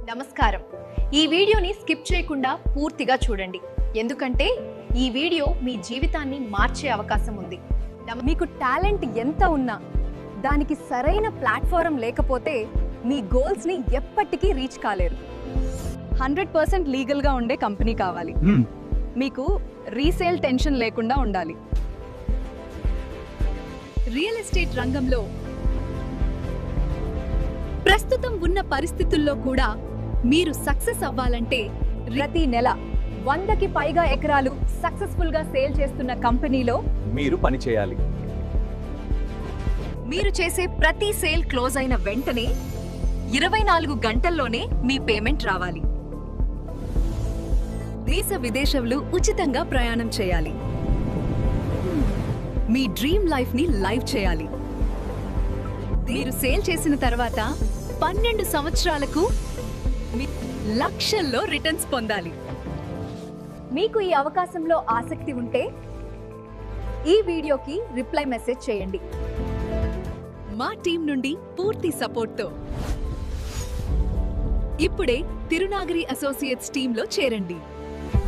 నమస్కారం. ఈ వీడియోని స్కిప్ చేయకుండా పూర్తిగా చూడండి, ఎందుకంటే ఈ వీడియో మీ జీవితాన్ని మార్చే అవకాశం ఉంది. మీకు టాలెంట్ ఎంత ఉన్నా దానికి సరైన ప్లాట్ఫారం లేకపోతే మీ గోల్స్ని ఎప్పటికీ రీచ్ కాలేరు. 100% లీగల్గా ఉండే కంపెనీ కావాలి. మీకు రీసేల్ టెన్షన్ లేకుండా ఉండాలి. రియల్ ఎస్టేట్ రంగంలో ప్రస్తుతం ఉన్న పరిస్థితుల్లో కూడా మీరు సక్సెస్ అవ్వాలంటే ప్రతి నెల 100కి పైగా ఎకరాలు సక్సెస్ఫుల్ గా సేల్ చేస్తున్న కంపెనీలో మీరు పని చేయాలి. మీరు చేసే ప్రతి సేల్ క్లోజ్ అయిన వెంటనే 24 గంటల్లోనే మీ పేమెంట్ రావాలి. దేశ విదేశాలు ఉచితంగా ప్రయాణం చేయాలి. మీ డ్రీమ్ లైఫ్ ని లైవ్ చేయాలి. మీరు సేల్ చేసిన తర్వాత 12 సంవత్సరాలకు లక్షల్లో రిటర్న్స్ పొందాలి. మీకు ఈ అవకాశంలో ఆసక్తి ఉంటే ఈ వీడియోకి రిప్లై మెసేజ్ చేయండి. మా టీం నుండి పూర్తి సపోర్ట్తో ఇప్పుడే తిరునాగరి అసోసియేట్స్ టీంలో చేరండి.